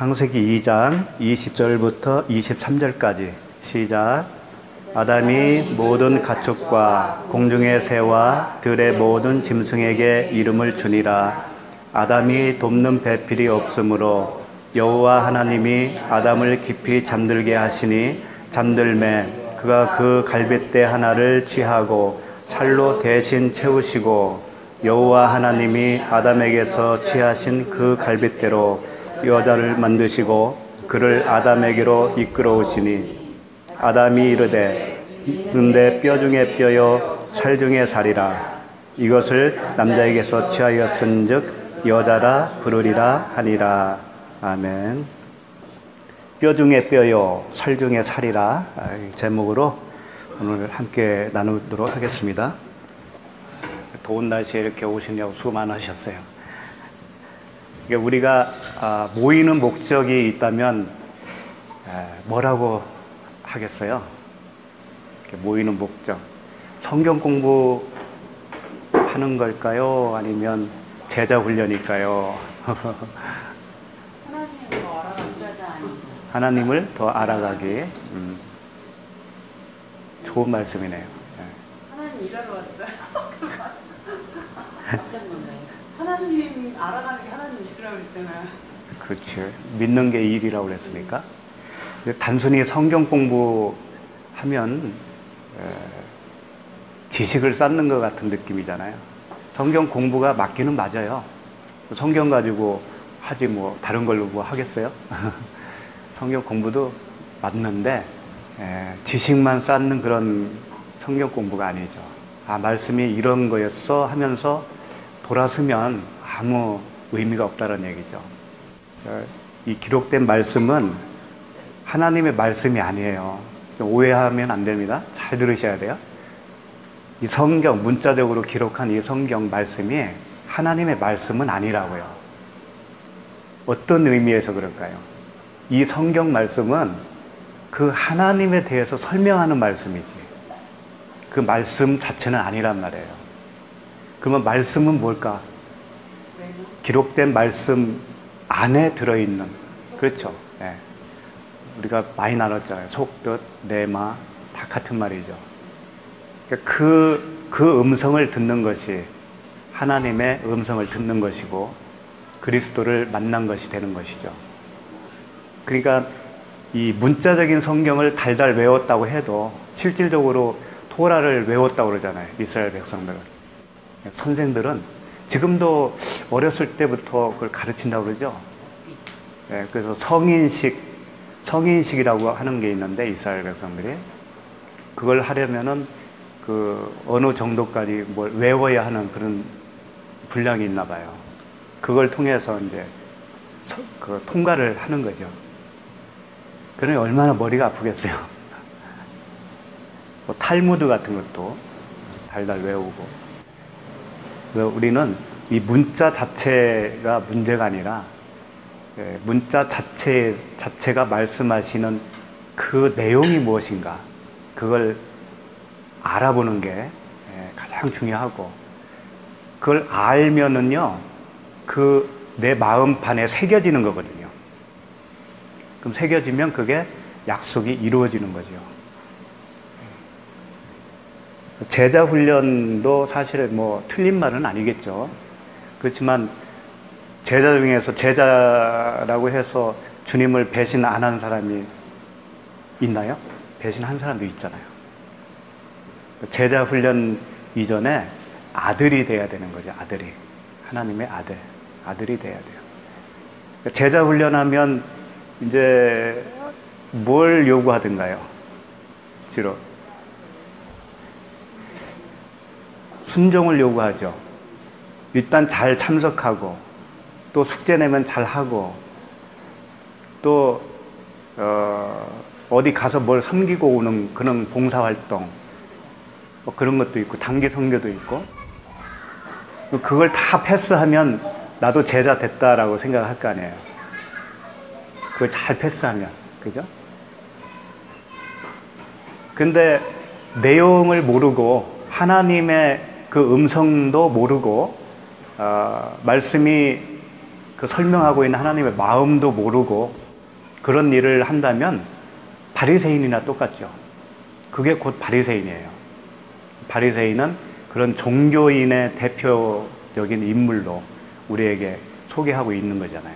창세기 2장 20절부터 23절까지 시작. 아담이 모든 가축과 공중의 새와 들의 모든 짐승에게 이름을 주니라. 아담이 돕는 배필이 없으므로 여호와 하나님이 아담을 깊이 잠들게 하시니 잠들매 그가 그 갈빗대 하나를 취하고 살로 대신 채우시고 여호와 하나님이 아담에게서 취하신 그 갈빗대로 여자를 만드시고 그를 아담에게로 이끌어오시니 아담이 이르되 는데 뼈 중에 뼈요 살 중에 살이라. 이것을 남자에게서 취하였은즉 여자라 부르리라 하니라. 아멘. 뼈 중에 뼈요 살 중에 살이라 제목으로 오늘 함께 나누도록 하겠습니다. 더운 날씨에 이렇게 오시냐고 수고 많으셨어요. 우리가 모이는 목적이 있다면 뭐라고 하겠어요? 모이는 목적. 성경 공부하는 걸까요? 아니면 제자 훈련일까요? 하나님을 더 알아가기. 좋은 말씀이네요. 하나님 일하러 왔어요. 깜짝 놀라요. 하나님 알아가는 게 하나님 일이라고 했잖아요. 그렇죠. 믿는 게 일이라고 그랬으니까. 단순히 성경 공부하면 지식을 쌓는 것 같은 느낌이잖아요. 성경 공부가 맞기는 맞아요. 성경 가지고 하지 뭐 다른 걸로 뭐 하겠어요? 성경 공부도 맞는데 지식만 쌓는 그런 성경 공부가 아니죠. 아, 말씀이 이런 거였어 하면서 돌아서면 아무 의미가 없다는 얘기죠. 이 기록된 말씀은 하나님의 말씀이 아니에요. 좀 오해하면 안 됩니다. 잘 들으셔야 돼요. 이 성경, 문자적으로 기록한 이 성경 말씀이 하나님의 말씀은 아니라고요. 어떤 의미에서 그럴까요? 이 성경 말씀은 그 하나님에 대해서 설명하는 말씀이지 그 말씀 자체는 아니란 말이에요. 그러면 말씀은 뭘까? 기록된 말씀 안에 들어있는, 그렇죠? 네. 우리가 많이 나눴잖아요. 속, 뜻, 내마 다 같은 말이죠. 그 음성을 듣는 것이 하나님의 음성을 듣는 것이고 그리스도를 만난 것이 되는 것이죠. 그러니까 이 문자적인 성경을 달달 외웠다고 해도 실질적으로 토라를 외웠다고 그러잖아요. 이스라엘 백성들은. 선생들은 지금도 어렸을 때부터 그걸 가르친다고 그러죠. 네, 그래서 성인식이라고 하는 게 있는데 이스라엘 백성들이 그걸 하려면은 그 어느 정도까지 뭘 외워야 하는 그런 분량이 있나 봐요. 그걸 통해서 이제 그 통과를 하는 거죠. 그러니 얼마나 머리가 아프겠어요. 뭐 탈무드 같은 것도 달달 외우고. 우리는 이 문자 자체가 문제가 아니라 문자 자체가 말씀하시는 그 내용이 무엇인가 그걸 알아보는 게 가장 중요하고 그걸 알면은요 그 내 마음판에 새겨지는 거거든요. 그럼 새겨지면 그게 약속이 이루어지는 거죠. 제자 훈련도 사실 뭐 틀린 말은 아니겠죠. 그렇지만 제자 중에서 제자라고 해서 주님을 배신 안 한 사람이 있나요? 배신한 사람도 있잖아요. 제자 훈련 이전에 아들이 돼야 되는 거죠. 아들이. 하나님의 아들이 돼야 돼요. 제자 훈련하면 이제 뭘 요구하던가요? 주로 순종을 요구하죠. 일단 잘 참석하고 또 숙제 내면 잘 하고 또 어디 가서 뭘 섬기고 오는 그런 봉사활동 뭐 그런 것도 있고 단기 선교도 있고 그걸 다 패스하면 나도 제자 됐다라고 생각할 거 아니에요. 그걸 잘 패스하면 그죠? 근데 내용을 모르고 하나님의 그 음성도 모르고 말씀이 그 설명하고 있는 하나님의 마음도 모르고 그런 일을 한다면 바리새인이나 똑같죠. 그게 곧 바리새인이에요. 바리새인은 그런 종교인의 대표적인 인물로 우리에게 소개하고 있는 거잖아요.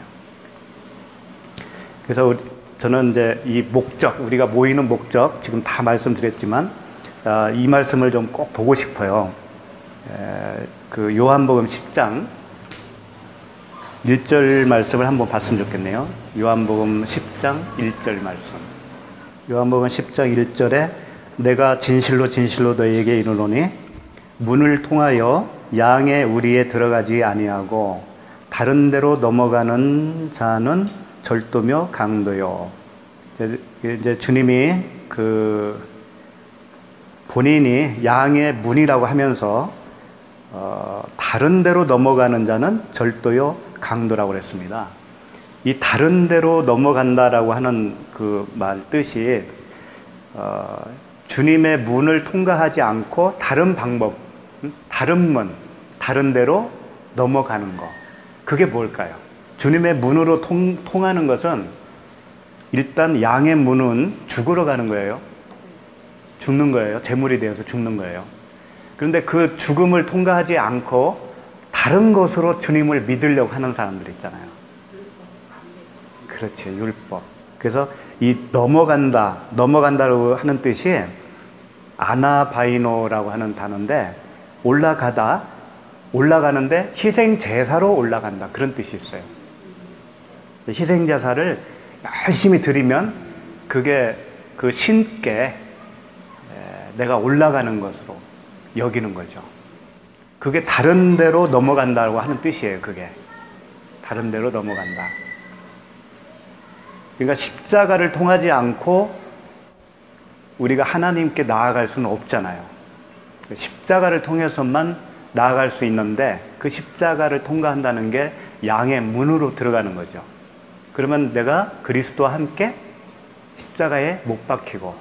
그래서 저는 이제 이 목적, 우리가 모이는 목적, 지금 다 말씀드렸지만, 이 말씀을 좀 꼭 보고 싶어요. 그 요한복음 10장 1절 말씀을 한번 봤으면 좋겠네요. 요한복음 10장 1절 말씀. 요한복음 10장 1절에 내가 진실로 진실로 너희에게 이르노니 문을 통하여 양의 우리에 들어가지 아니하고 다른 데로 넘어가는 자는 절도며 강도요. 이제 주님이 본인이 양의 문이라고 하면서 다른 데로 넘어가는 자는 절도요 강도라고 그랬습니다. 이 다른 데로 넘어간다라고 하는 그 말 뜻이 주님의 문을 통과하지 않고 다른 방법, 다른 문, 다른 데로 넘어가는 거. 그게 뭘까요? 주님의 문으로 통하는 것은 일단 양의 문은 죽으러 가는 거예요. 죽는 거예요. 제물이 되어서 죽는 거예요. 그런데 그 죽음을 통과하지 않고 다른 것으로 주님을 믿으려고 하는 사람들 있잖아요. 그렇지, 율법. 그래서 이 넘어간다라고 하는 뜻이 아나바이노라고 하는 단어인데 올라가는데 희생 제사로 올라간다 그런 뜻이 있어요. 희생 제사를 열심히 드리면 그게 그 신께 내가 올라가는 것으로 여기는 거죠. 그게 다른 데로 넘어간다고 하는 뜻이에요. 그게 다른 데로 넘어간다. 그러니까 십자가를 통하지 않고 우리가 하나님께 나아갈 수는 없잖아요. 십자가를 통해서만 나아갈 수 있는데 그 십자가를 통과한다는 게 양의 문으로 들어가는 거죠. 그러면 내가 그리스도와 함께 십자가에 못 박히고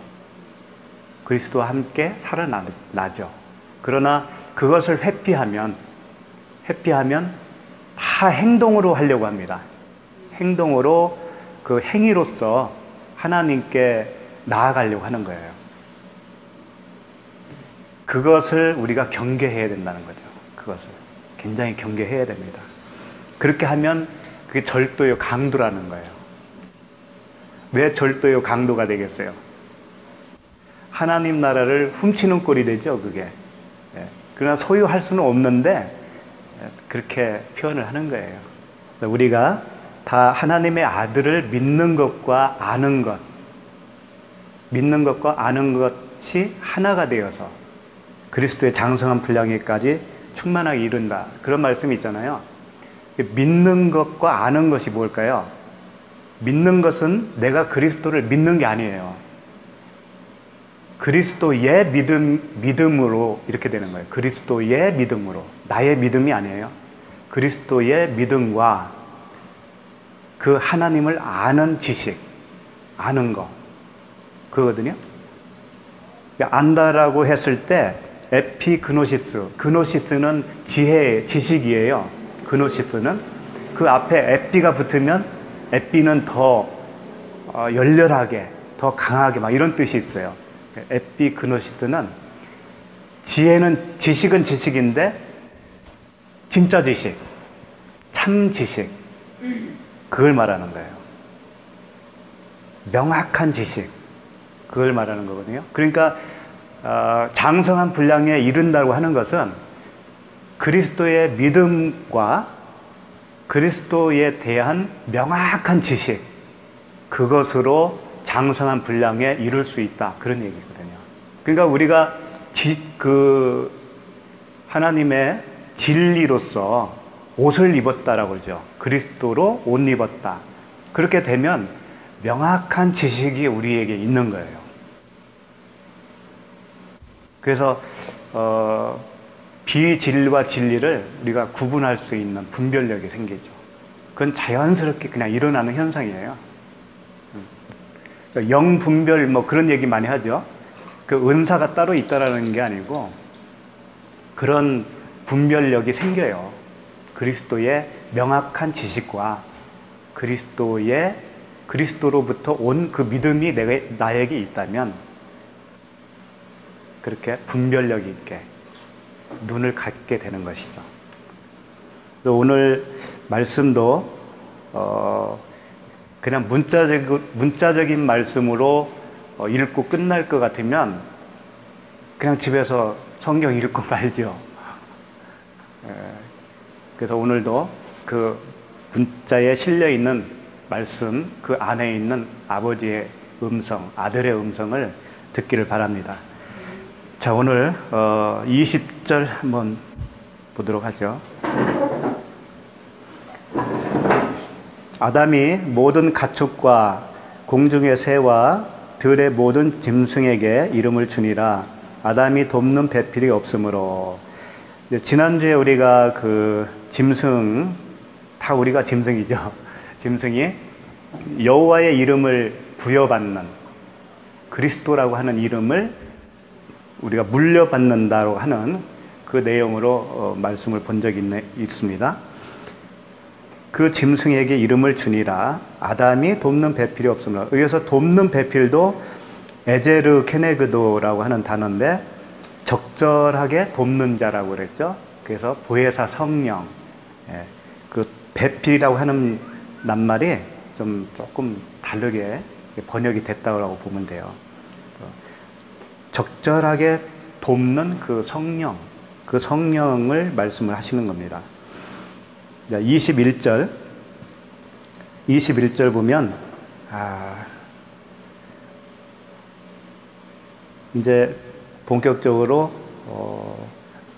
그리스도와 함께 살아나죠. 그러나 그것을 회피하면 다 행동으로 하려고 합니다. 행동으로 그 행위로서 하나님께 나아가려고 하는 거예요. 그것을 우리가 경계해야 된다는 거죠. 그것을 굉장히 경계해야 됩니다. 그렇게 하면 그게 절도요 강도라는 거예요. 왜 절도요 강도가 되겠어요? 하나님 나라를 훔치는 꼴이 되죠, 그게. 그러나 소유할 수는 없는데 그렇게 표현을 하는 거예요. 우리가 다 하나님의 아들을 믿는 것과 아는 것이 하나가 되어서 그리스도의 장성한 분량에까지 충만하게 이룬다. 그런 말씀이 있잖아요. 믿는 것과 아는 것이 뭘까요? 믿는 것은 내가 그리스도를 믿는 게 아니에요. 그리스도의 믿음으로 이렇게 되는 거예요. 그리스도의 믿음으로. 나의 믿음이 아니에요. 그리스도의 믿음과 그 하나님을 아는 지식, 아는 거. 그거거든요. 안다라고 했을 때 그노시스는 지식이에요. 그노시스는 그 앞에 에피가 붙으면 에피는 더 열렬하게, 더 강하게 막 이런 뜻이 있어요. 에피그노시스는 지식은 지식인데 진짜 지식, 참 지식, 그걸 말하는 거예요. 명확한 지식, 그걸 말하는 거거든요. 그러니까 장성한 분량에 이른다고 하는 것은 그리스도의 믿음과 그리스도에 대한 명확한 지식, 그것으로 장성한 분량에 이룰 수 있다. 그런 얘기거든요. 그러니까 우리가 하나님의 진리로서 옷을 입었다라고 그러죠. 그리스도로 옷 입었다. 그렇게 되면 명확한 지식이 우리에게 있는 거예요. 그래서 비진리와 진리를 우리가 구분할 수 있는 분별력이 생기죠. 그건 자연스럽게 그냥 일어나는 현상이에요. 영분별 뭐 그런 얘기 많이 하죠. 그 은사가 따로 있다라는 게 아니고 그런 분별력이 생겨요. 그리스도의 명확한 지식과 그리스도로부터 온 그 믿음이 나에게 있다면 그렇게 분별력 있게 눈을 갖게 되는 것이죠. 오늘 말씀도 그냥 문자적인 말씀으로 읽고 끝날 것 같으면 그냥 집에서 성경 읽고 말죠. 그래서 오늘도 그 문자에 실려 있는 말씀, 그 안에 있는 아버지의 음성, 아들의 음성을 듣기를 바랍니다. 자, 오늘 20절 한번 보도록 하죠. 아담이 모든 가축과 공중의 새와 들의 모든 짐승에게 이름을 주니라. 아담이 돕는 배필이 없으므로. 지난주에 우리가 그 짐승, 다 우리가 짐승이죠. 짐승이 여호와의 이름을 부여받는 그리스도라고 하는 이름을 우리가 물려받는다고 하는 그 내용으로 말씀을 본 적이 있습니다. 그 짐승에게 이름을 주니라. 아담이 돕는 배필이 없으므로. 여기서 돕는 배필도 에제르 케네그도라고 하는 단어인데 적절하게 돕는 자라고 그랬죠. 그래서 보혜사 성령, 그 배필이라고 하는 낱말이 조금 다르게 번역이 됐다고 보면 돼요. 적절하게 돕는 그 성령, 그 성령을 말씀을 하시는 겁니다. 21절 보면 이제 본격적으로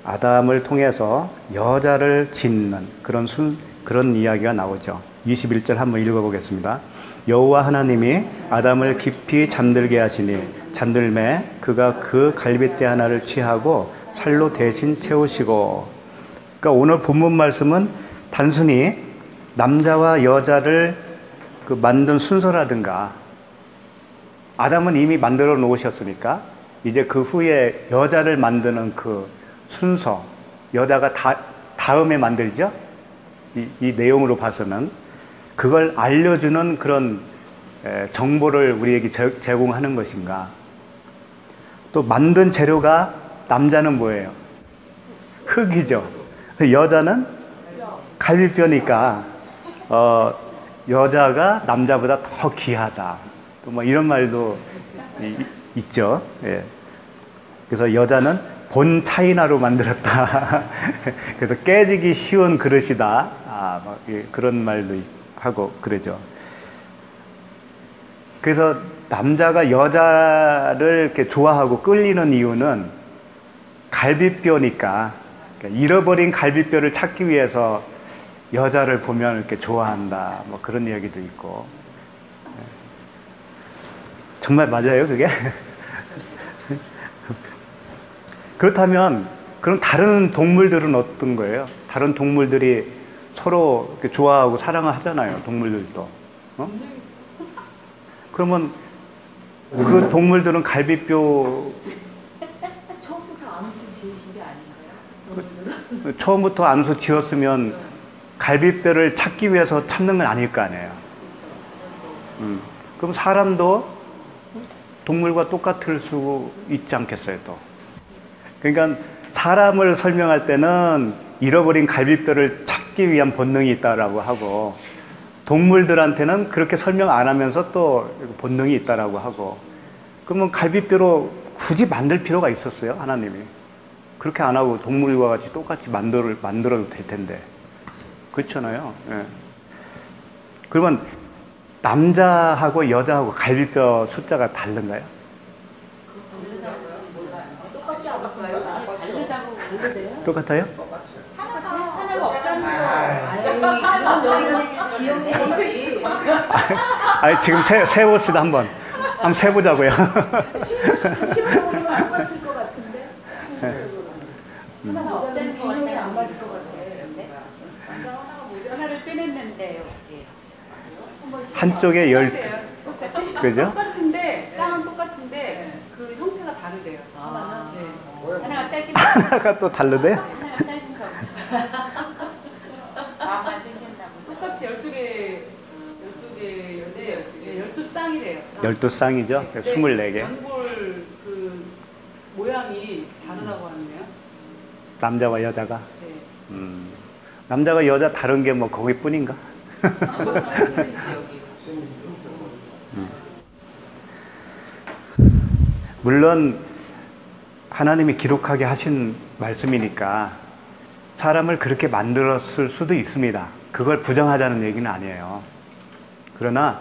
아담을 통해서 여자를 짓는 그런 이야기가 나오죠. 21절 한번 읽어보겠습니다. 여호와 하나님이 아담을 깊이 잠들게 하시니 잠들매 그가 그 갈빗대 하나를 취하고 살로 대신 채우시고. 그러니까 오늘 본문 말씀은 단순히 남자와 여자를 그 만든 순서라든가, 아담은 이미 만들어 놓으셨으니까 이제 그 후에 여자를 만드는 그 순서, 여자가 다음에 만들죠. 이 내용으로 봐서는 그걸 알려주는 그런 정보를 우리에게 제공하는 것인가. 또 만든 재료가, 남자는 뭐예요? 흙이죠. 여자는 갈비뼈니까 여자가 남자보다 더 귀하다. 또 뭐 이런 말도 있죠. 예. 그래서 여자는 본 차이나로 만들었다. 그래서 깨지기 쉬운 그릇이다. 그런 말도 하고 그러죠. 그래서 남자가 여자를 이렇게 좋아하고 끌리는 이유는 갈비뼈니까, 잃어버린 갈비뼈를 찾기 위해서 여자를 보면 이렇게 좋아한다. 뭐 그런 이야기도 있고. 정말 맞아요, 그게? 그렇다면 그럼 다른 동물들은 어떤 거예요? 다른 동물들이 서로 이렇게 좋아하고 사랑을 하잖아요, 동물들도. 그러면 그 동물들은 갈비뼈 처음부터 암수 지으신 게 아닌가요? 처음부터 암수 지었으면 갈비뼈를 찾기 위해서 찾는 건 아닐 거 아니에요. 그럼 사람도 동물과 똑같을 수 있지 않겠어요, 또? 그러니까 사람을 설명할 때는 잃어버린 갈비뼈를 찾기 위한 본능이 있다라고 하고, 동물들한테는 그렇게 설명 안 하면서 또 본능이 있다라고 하고, 그러면 갈비뼈로 굳이 만들 필요가 있었어요, 하나님이? 그렇게 안 하고 동물과 같이 똑같이 만들어도 될 텐데. 그렇잖아요. 예. 그러면 남자하고 여자하고 갈비뼈 숫자가 다른가요? 똑같지 않을까요? 다르다고 그러대요? 똑같아요? 하나가 없다는 거. 아유, 여기가 기억이 되지. 아니, 지금 세봅시다, 한번 세보자고요. 심으로 안 같을 것 같은데. 하나가 없다는 균형이 안 맞을 것 같아. 하나를 빼냈는데 한쪽에 12, 그죠? 똑같은데 쌍은 똑같은데 그 형태가 다르대요. 하나는 하나가 짧게 하나가 또 다르대요? 하나가 짧은 거. 12개, 12쌍이래요. 12쌍이죠? 24개. 연골 그 모양이 다르다고 하네요. 남자와 여자가? 네. 남자가 여자 다른 게 뭐 거기뿐인가? 물론 하나님이 기록하게 하신 말씀이니까 사람을 그렇게 만들었을 수도 있습니다. 그걸 부정하자는 얘기는 아니에요. 그러나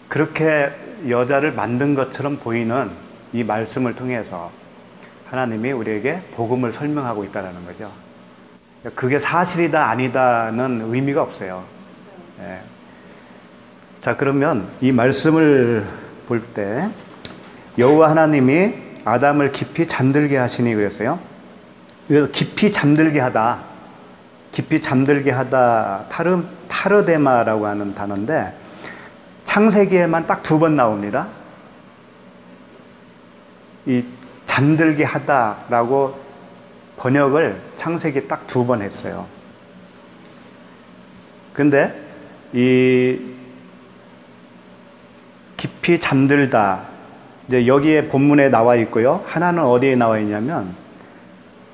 그렇게 여자를 만든 것처럼 보이는 이 말씀을 통해서 하나님이 우리에게 복음을 설명하고 있다는 거죠. 그게 사실이다 아니다는 의미가 없어요. 예. 자, 그러면 이 말씀을 볼 때 여호와 하나님이 아담을 깊이 잠들게 하시니 그랬어요. 그래서 깊이 잠들게 하다, 깊이 잠들게 하다, 타르데마라고 하는 단어인데 창세기에만 딱 2번 나옵니다. 이 잠들게 하다라고 번역을 창세기 딱 2번 했어요. 근데 이 깊이 잠들다, 이제 여기에 본문에 나와 있고요. 하나는 어디에 나와 있냐면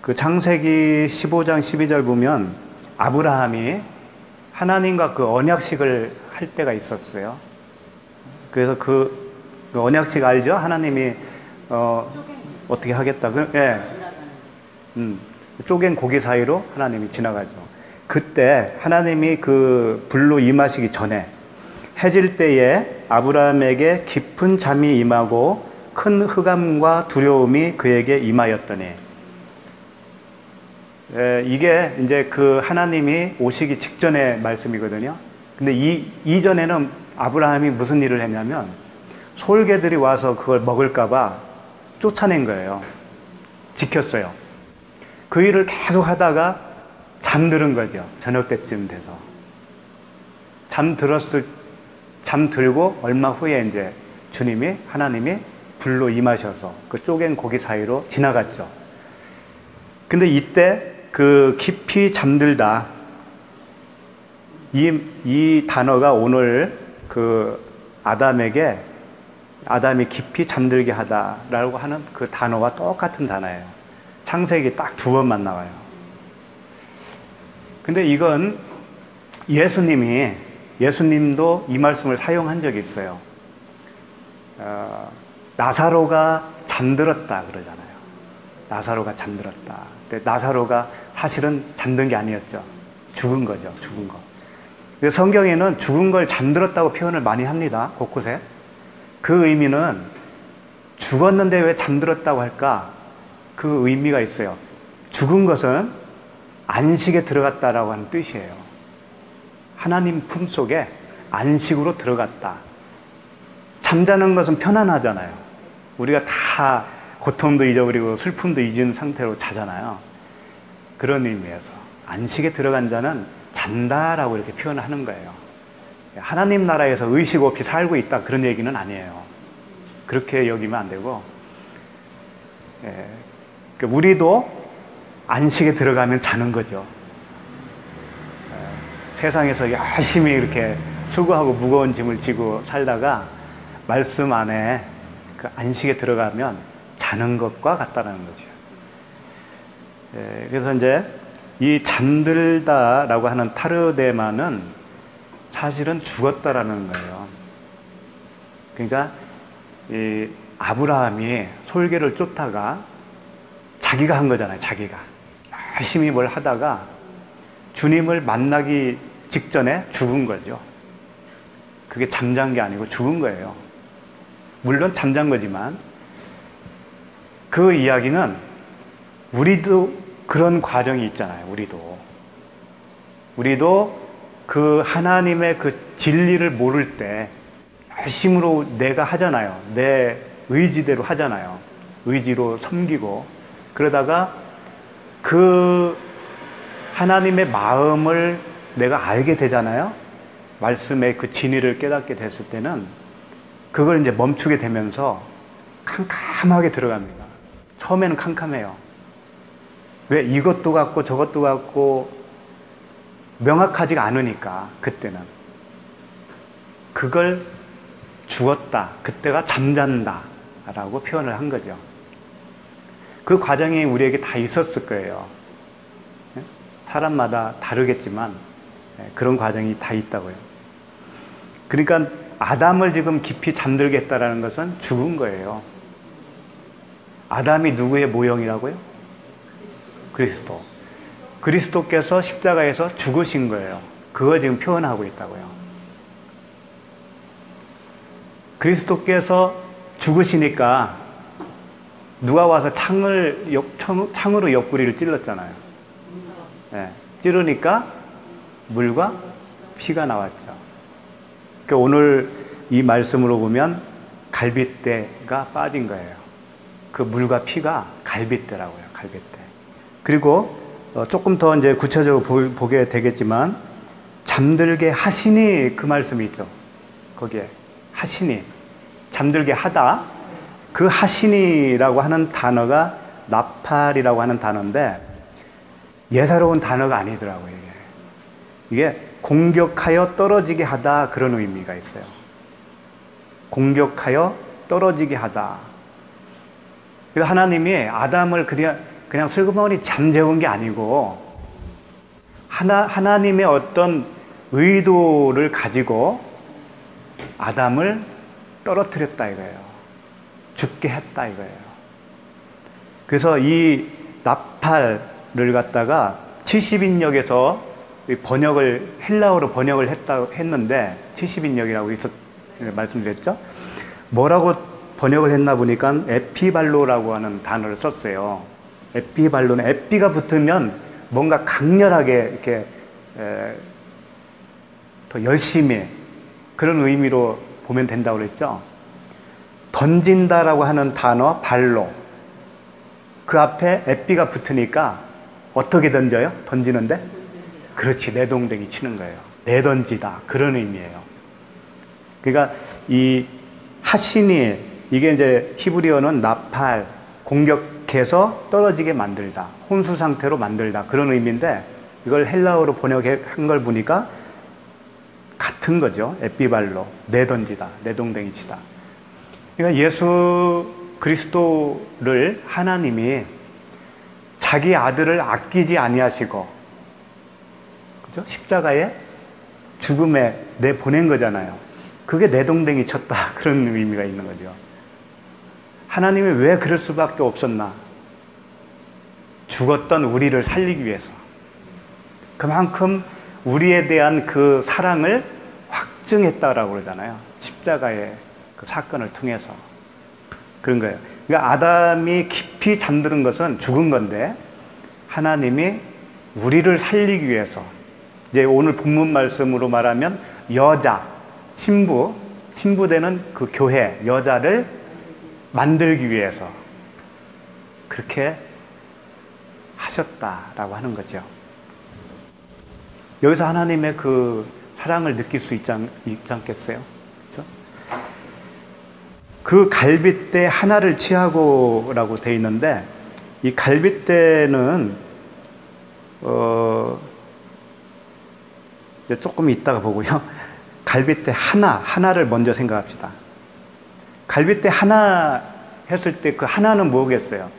그 창세기 15장 12절 보면 아브라함이 하나님과 그 언약식을 할 때가 있었어요. 그래서 그 언약식 알죠? 하나님이 어떻게 하겠다. 예. 쪼갠 고기 사이로 하나님이 지나가죠. 그때 하나님이 그 불로 임하시기 전에 해질 때에 아브라함에게 깊은 잠이 임하고 큰 흑암과 두려움이 그에게 임하였더니, 이게 이제 그 하나님이 오시기 직전의 말씀이거든요. 근데 이전에는 아브라함이 무슨 일을 했냐면 솔개들이 와서 그걸 먹을까봐 쫓아낸 거예요. 지켰어요. 그 일을 계속 하다가 잠들은 거죠. 저녁 때쯤 돼서. 잠들고 얼마 후에 이제 하나님이 불로 임하셔서 그 쪼갠 고기 사이로 지나갔죠. 근데 이때 그 깊이 잠들다, 이 단어가 오늘 그 아담이 깊이 잠들게 하다라고 하는 그 단어와 똑같은 단어예요. 창세기 딱 2번만 나와요. 근데 이건 예수님도 이 말씀을 사용한 적이 있어요. 나사로가 잠들었다 그러잖아요. 나사로가 잠들었다. 근데 나사로가 사실은 잠든 게 아니었죠. 죽은 거죠. 죽은 거. 성경에는 죽은 걸 잠들었다고 표현을 많이 합니다. 곳곳에. 그 의미는 죽었는데 왜 잠들었다고 할까? 그 의미가 있어요. 죽은 것은 안식에 들어갔다라고 하는 뜻이에요. 하나님 품속에 안식으로 들어갔다. 잠자는 것은 편안하잖아요. 우리가 다 고통도 잊어버리고 슬픔도 잊은 상태로 자잖아요. 그런 의미에서 안식에 들어간 자는 잔다라고 이렇게 표현하는 거예요. 하나님 나라에서 의식 없이 살고 있다 그런 얘기는 아니에요. 그렇게 여기면 안 되고, 우리도 안식에 들어가면 자는 거죠. 세상에서 열심히 이렇게 수고하고 무거운 짐을 지고 살다가 말씀 안에 그 안식에 들어가면 자는 것과 같다는 거죠. 그래서 이제 이 잠들다라고 하는 타르데마는 사실은 죽었다라는 거예요. 그러니까 이 아브라함이 솔개를 쫓다가 자기가 한 거잖아요. 자기가 열심히 뭘 하다가 주님을 만나기 직전에 죽은 거죠. 그게 잠잔 게 아니고 죽은 거예요. 물론 잠잔 거지만 그 이야기는 우리도 그런 과정이 있잖아요. 우리도 그 하나님의 그 진리를 모를 때 열심으로 내가 하잖아요. 내 의지대로 하잖아요. 의지로 섬기고 그러다가 그 하나님의 마음을 내가 알게 되잖아요. 말씀의 그 진리를 깨닫게 됐을 때는 그걸 이제 멈추게 되면서 캄캄하게 들어갑니다. 처음에는 캄캄해요. 왜 이것도 같고 저것도 같고 명확하지가 않으니까 그때는 그걸 죽었다, 그때가 잠잔다 라고 표현을 한 거죠. 그 과정이 우리에게 다 있었을 거예요. 사람마다 다르겠지만 그런 과정이 다 있다고요. 그러니까 아담을 지금 깊이 잠들겠다라는 것은 죽은 거예요. 아담이 누구의 모형이라고요? 그리스도. 그리스도께서 십자가에서 죽으신 거예요. 그거 지금 표현하고 있다고요. 그리스도께서 죽으시니까 누가 와서 창으로 옆구리를 찔렀잖아요. 네, 찌르니까 물과 피가 나왔죠. 그러니까 오늘 이 말씀으로 보면 갈빗대가 빠진 거예요. 그 물과 피가 갈빗대라고요. 갈빗대. 그리고 조금 더 이제 구체적으로 보게 되겠지만 잠들게 하시니 그 말씀이 있죠. 거기에 하시니 잠들게 하다. 그 하시니라고 하는 단어가 나팔이라고 하는 단어인데 예사로운 단어가 아니더라고요. 이게 공격하여 떨어지게 하다 그런 의미가 있어요. 공격하여 떨어지게 하다. 하나님이 아담을 그냥 슬그머니 잠재운 게 아니고 하나님의 어떤 의도를 가지고 아담을 떨어뜨렸다 이거예요. 죽게 했다 이거예요. 그래서 이 나팔을 갖다가 70인역에서 번역을 헬라어로 번역을 했는데 70인역이라고 말씀드렸죠. 뭐라고 번역을 했나 보니까 에피발로라고 하는 단어를 썼어요. 에피발로는 에피가 붙으면 뭔가 강렬하게 이렇게 더 열심히 그런 의미로 보면 된다고 그랬죠. 던진다라고 하는 단어 발로 그 앞에 에피가 붙으니까 어떻게 던져요? 던지는데? 그렇지, 내동댕이 치는 거예요. 내던지다 그런 의미예요. 그러니까 이 하시니 이게 이제 히브리어는 나팔 공격해서 떨어지게 만들다, 혼수 상태로 만들다 그런 의미인데 이걸 헬라어로 번역한 걸 보니까 같은 거죠. 에피발로 내던지다, 내동댕이 치다. 그러니까 예수 그리스도를 하나님이 자기 아들을 아끼지 아니하시고 그죠? 십자가에 죽음에 내보낸 거잖아요. 그게 내동댕이 쳤다 그런 의미가 있는 거죠. 하나님이 왜 그럴 수밖에 없었나? 죽었던 우리를 살리기 위해서. 그만큼 우리에 대한 그 사랑을 확증했다라고 그러잖아요. 십자가의 그 사건을 통해서. 그런 거예요. 그러니까 아담이 깊이 잠드는 것은 죽은 건데 하나님이 우리를 살리기 위해서 이제 오늘 본문 말씀으로 말하면 여자, 신부되는 그 교회, 여자를 만들기 위해서 그렇게 하셨다라고 하는 거죠. 여기서 하나님의 그 사랑을 느낄 수 있지 않겠어요? 그렇죠? 그 갈빗대 하나를 취하고라고 돼 있는데 이 갈빗대는 조금 이따가 보고요. 갈빗대 하나를 먼저 생각합시다. 갈빗대 하나 했을 때 그 하나는 뭐겠어요?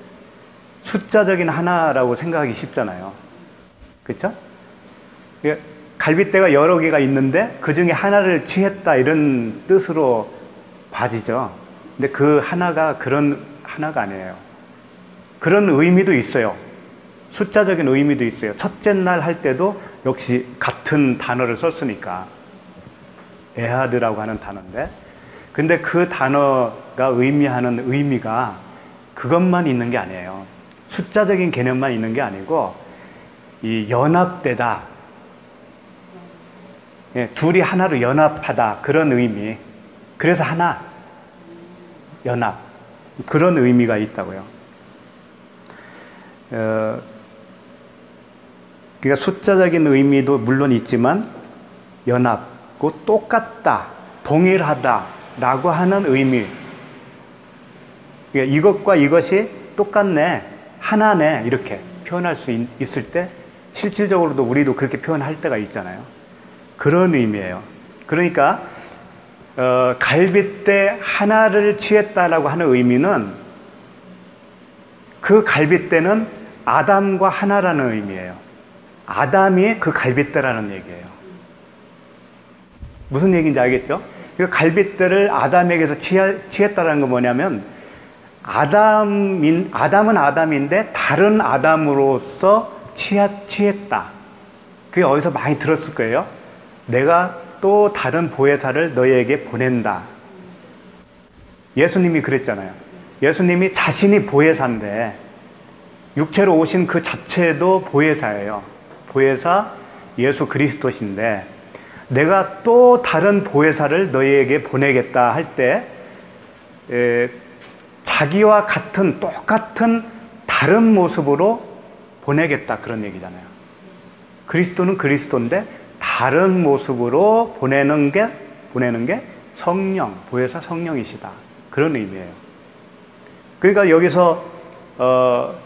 숫자적인 하나라고 생각하기 쉽잖아요. 그렇죠? 갈빗대가 여러 개가 있는데 그 중에 하나를 취했다 이런 뜻으로 봐지죠. 근데 그 하나가 그런 하나가 아니에요. 그런 의미도 있어요. 숫자적인 의미도 있어요. 첫째 날 할 때도 역시 같은 단어를 썼으니까 에하드라고 하는 단어인데 근데 그 단어가 의미하는 의미가 그것만 있는 게 아니에요. 숫자적인 개념만 있는 게 아니고 이 연합되다, 둘이 하나로 연합하다 그런 의미. 그래서 하나, 연합 그런 의미가 있다고요. 그러니까 숫자적인 의미도 물론 있지만 연합, 똑같다, 동일하다라고 하는 의미. 그러니까 이것과 이것이 똑같네, 하나네 이렇게 표현할 수 있을 때 실질적으로도 우리도 그렇게 표현할 때가 있잖아요. 그런 의미예요. 그러니까 갈빗대 하나를 취했다라고 하는 의미는 그 갈빗대는 아담과 하나라는 의미예요. 아담이 그 갈빗대라는 얘기예요. 무슨 얘기인지 알겠죠? 그 갈빗대를 아담에게서 취했다라는 건 뭐냐면 아담은 아담인데 다른 아담으로서 취했다. 그게 어디서 많이 들었을 거예요. 내가 또 다른 보혜사를 너희에게 보낸다. 예수님이 그랬잖아요. 예수님이 자신이 보혜사인데 육체로 오신 그 자체도 보혜사예요. 보혜사 예수 그리스도신데 내가 또 다른 보혜사를 너희에게 보내겠다 할 때 자기와 같은 똑같은 다른 모습으로 보내겠다 그런 얘기잖아요. 그리스도는 그리스도인데 다른 모습으로 보내는 게 성령, 보혜사 성령이시다. 그런 의미예요. 그러니까 여기서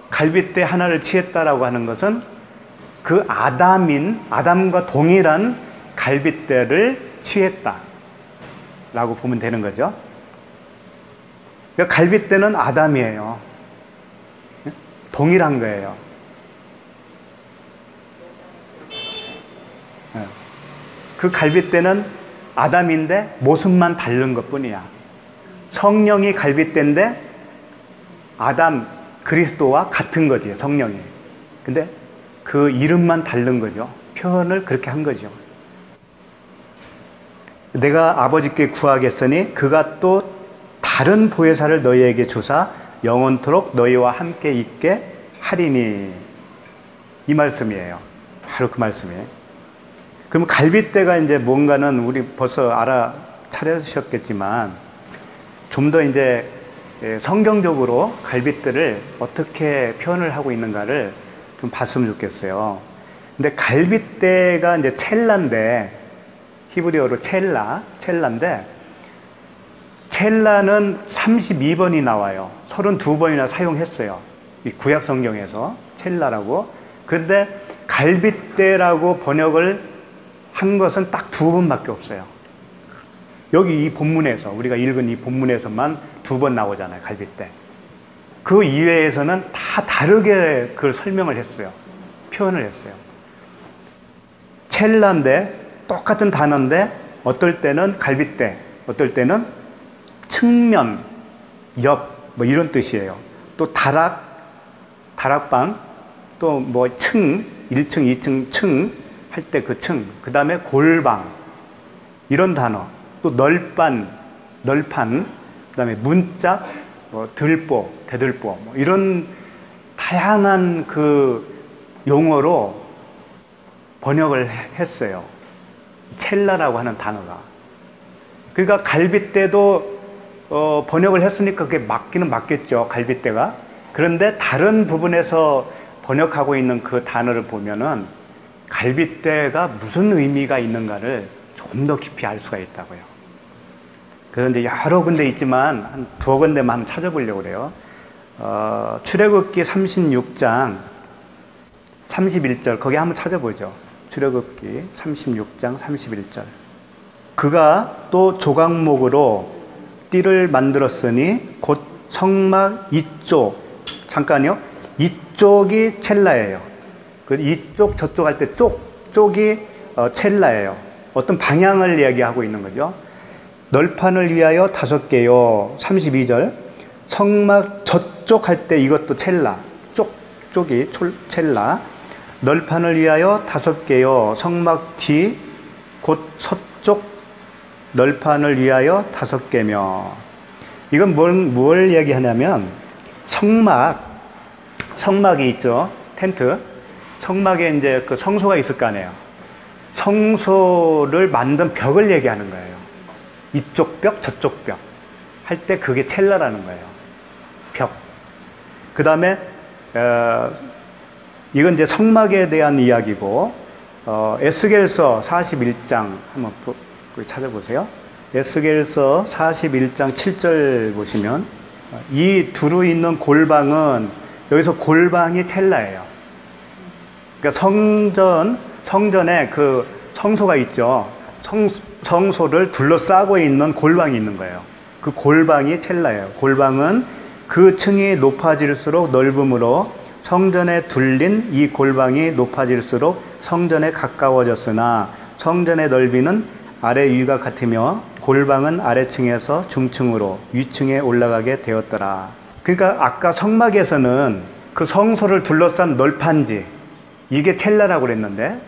갈빗대 하나를 취했다라고 하는 것은 그 아담과 동일한 갈빗대를 취했다라고 보면 되는 거죠. 그러니까 갈빗대는 아담이에요. 동일한 거예요. 그 갈빗대는 아담인데 모습만 다른 것뿐이야. 성령이 갈빗대인데 아담 그리스도와 같은 거지, 성령이. 근데 그 이름만 다른 거죠. 표현을 그렇게 한 거죠. 내가 아버지께 구하겠으니 그가 또 다른 보혜사를 너희에게 주사 영원토록 너희와 함께 있게 하리니. 이 말씀이에요. 바로 그 말씀이에요. 그럼 갈빗대가 이제 뭔가는 우리 벌써 알아차리셨겠지만 좀 더 이제 성경적으로 갈빗대를 어떻게 표현을 하고 있는가를 좀 봤으면 좋겠어요. 근데 갈빗대가 이제 첼라인데 히브리어로 첼라인데 첼라는 32번이 나와요. 32번이나 사용했어요. 이 구약 성경에서 첼라라고. 그런데 갈빗대라고 번역을 한 것은 딱 2번밖에 없어요. 여기 이 본문에서 우리가 읽은 이 본문에서만 2번 나오잖아요. 갈빗대. 그 이외에서는 다 다르게 그걸 설명을 했어요. 표현을 했어요. 첼라인데 똑같은 단어인데 어떨 때는 갈빗대, 어떨 때는 측면, 옆 뭐 이런 뜻이에요. 또 다락방, 또 뭐 층, 1층, 2층 층 할 때 그 층, 그 다음에 골방 이런 단어, 또 널판, 그 다음에 문짝, 뭐 들보, 대들보 뭐 이런 다양한 그 용어로 번역을 했어요. 첼라라고 하는 단어가. 그러니까 갈빗대도 번역을 했으니까 그게 맞기는 맞겠죠. 갈빗대가. 그런데 다른 부분에서 번역하고 있는 그 단어를 보면은 갈빗대가 무슨 의미가 있는가를 좀 더 깊이 알 수가 있다고요. 그래서 이제 여러 군데 있지만 한 2군데만 한번 찾아보려고 그래요. 출애굽기 36장 31절 거기 한번 찾아보죠. 출애굽기 36장 31절. 그가 또 조각목으로 띠를 만들었으니 곧 성막 이쪽, 잠깐요. 이쪽이 첼라예요. 그 이쪽 저쪽 할 때 쪽이 첼라예요. 어떤 방향을 이야기하고 있는 거죠. 널판을 위하여 5개요. 32절. 성막 저쪽 할 때 이것도 첼라. 쪽이 첼라. 널판을 위하여 5개요. 성막 뒤 곧 서쪽 널판을 위하여 5개며. 이건 뭘 얘기하냐면 성막이 있죠. 텐트. 성막에 이제 그 성소가 있을 거 아니에요. 성소를 만든 벽을 얘기하는 거예요. 이쪽 벽, 저쪽 벽. 할 때 그게 첼라라는 거예요. 벽. 그 다음에, 이건 이제 성막에 대한 이야기고, 에스겔서 41장 한번 찾아보세요. 에스겔서 41장 7절 보시면, 이 두루 있는 골방은, 여기서 골방이 첼라예요. 그러니까 성전에 그 성소가 있죠. 성소를 둘러싸고 있는 골방이 있는 거예요. 그 골방이 첼라예요. 골방은 그 층이 높아질수록 넓음으로 성전에 둘린 이 골방이 높아질수록 성전에 가까워졌으나 성전의 넓이는 아래 위가 같으며 골방은 아래층에서 중층으로 위층에 올라가게 되었더라. 그러니까 아까 성막에서는 그 성소를 둘러싼 널판지, 이게 첼라라고 그랬는데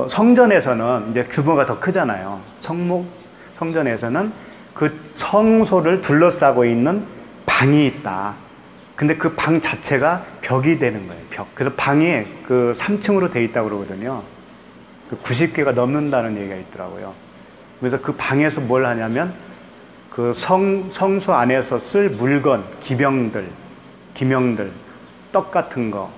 성전에서는 이제 규모가 더 크잖아요. 성전에서는 그 성소를 둘러싸고 있는 방이 있다. 근데 그 방 자체가 벽이 되는 거예요. 벽. 그래서 방이 그 3층으로 돼 있다고 그러거든요. 90개가 넘는다는 얘기가 있더라고요. 그래서 그 방에서 뭘 하냐면 그 성소 안에서 쓸 물건, 기명들, 떡 같은 거,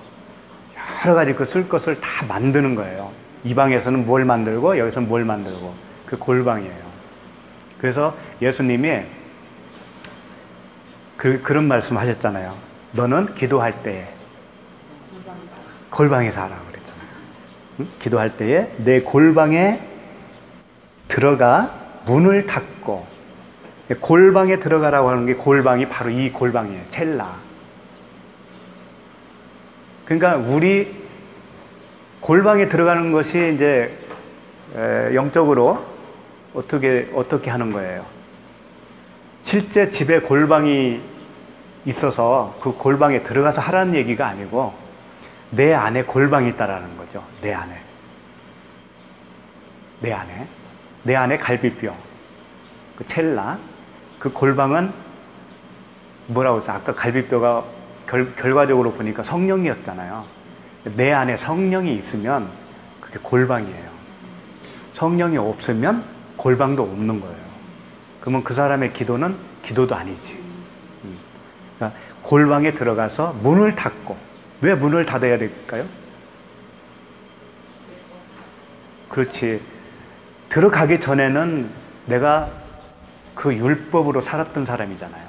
여러 가지 그 쓸 것을 다 만드는 거예요. 이 방에서는 뭘 만들고 여기서는 뭘 만들고, 그 골방이에요. 그래서 예수님이 그런 말씀 하셨잖아요. 너는 기도할 때에 골방에서 하라고 그랬잖아요. 응? 기도할 때에 내 골방에 들어가 문을 닫고, 골방에 들어가라고 하는 게 골방이 바로 이 골방이에요. 첼라. 그러니까 우리 골방에 들어가는 것이 이제 영적으로 어떻게 하는 거예요? 실제 집에 골방이 있어서 그 골방에 들어가서 하라는 얘기가 아니고 내 안에 골방이 있다라는 거죠. 내 안에 갈비뼈, 그 첼라, 그 골방은 뭐라고 했어요? 아까 갈비뼈가 결과적으로 보니까 성령이었잖아요. 내 안에 성령이 있으면 그게 골방이에요. 성령이 없으면 골방도 없는 거예요. 그러면 그 사람의 기도는 기도도 아니지. 그러니까 골방에 들어가서 문을 닫고, 왜 문을 닫아야 될까요? 그렇지. 들어가기 전에는 내가 그 율법으로 살았던 사람이잖아요.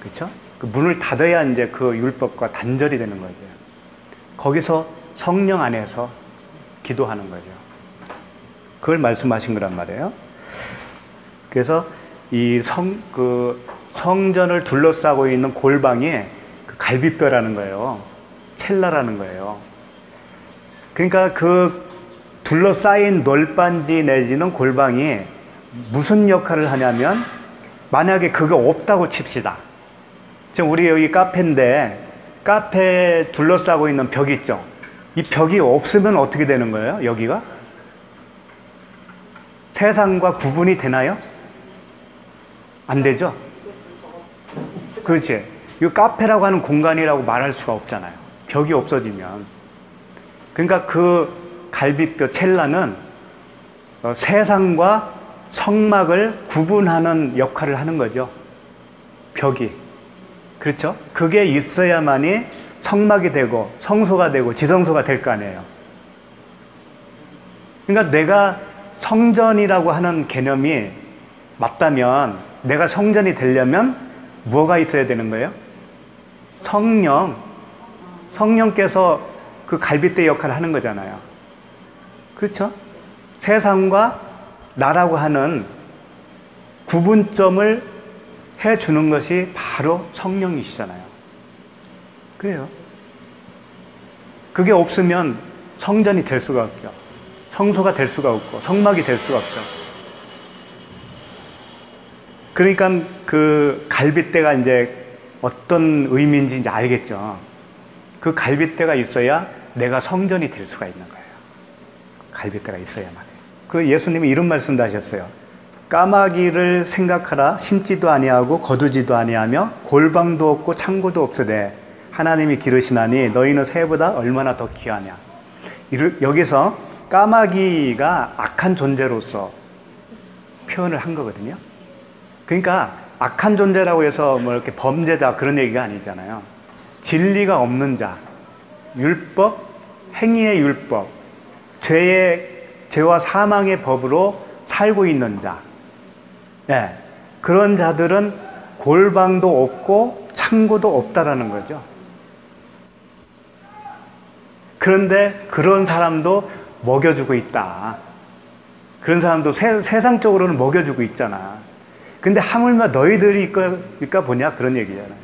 그렇죠? 그 문을 닫아야 이제 그 율법과 단절이 되는 거죠. 거기서 성령 안에서 기도하는 거죠. 그걸 말씀하신 거란 말이에요. 그래서 이 성전을 둘러싸고 있는 골방이 그 갈비뼈라는 거예요. 첼라라는 거예요. 그러니까 그 둘러싸인 널빤지 내지는 골방이 무슨 역할을 하냐면, 만약에 그거 없다고 칩시다. 지금 우리 여기 카페인데 카페 둘러싸고 있는 벽 있죠? 이 벽이 없으면 어떻게 되는 거예요? 여기가? 세상과 구분이 되나요? 안 되죠? 그렇지. 이 카페라고 하는 공간이라고 말할 수가 없잖아요. 벽이 없어지면. 그러니까 그 갈비뼈 첼라는 세상과 성막을 구분하는 역할을 하는 거죠. 벽이. 그렇죠? 그게 있어야만이 성막이 되고 성소가 되고 지성소가 될 거 아니에요. 그러니까 내가 성전이라고 하는 개념이 맞다면, 내가 성전이 되려면 뭐가 있어야 되는 거예요? 성령께서 그 갈빗대 역할을 하는 거잖아요. 그렇죠? 세상과 나라고 하는 구분점을 해주는 것이 바로 성령이시잖아요. 그래요. 그게 없으면 성전이 될 수가 없죠. 성소가 될 수가 없고 성막이 될 수가 없죠. 그러니까 그 갈빗대가 이제 어떤 의미인지 이제 알겠죠. 그 갈빗대가 있어야 내가 성전이 될 수가 있는 거예요. 갈빗대가 있어야만 해요. 그 예수님이 이런 말씀도 하셨어요. 까마귀를 생각하라. 심지도 아니하고 거두지도 아니하며 골방도 없고 창고도 없으되 하나님이 기르시나니 너희는 새보다 얼마나 더 귀하냐. 여기서 까마귀가 악한 존재로서 표현을 한 거거든요. 그러니까 악한 존재라고 해서 뭐 이렇게 범죄자 그런 얘기가 아니잖아요. 진리가 없는 자, 율법, 행위의 율법, 죄와 사망의 법으로 살고 있는 자, 네, 그런 자들은 골방도 없고 창고도 없다라는 거죠. 그런데 그런 사람도 먹여주고 있다. 그런 사람도 세상적으로는 먹여주고 있잖아. 근데 하물며 너희들이 그러니까 뭐냐 그런 얘기잖아요.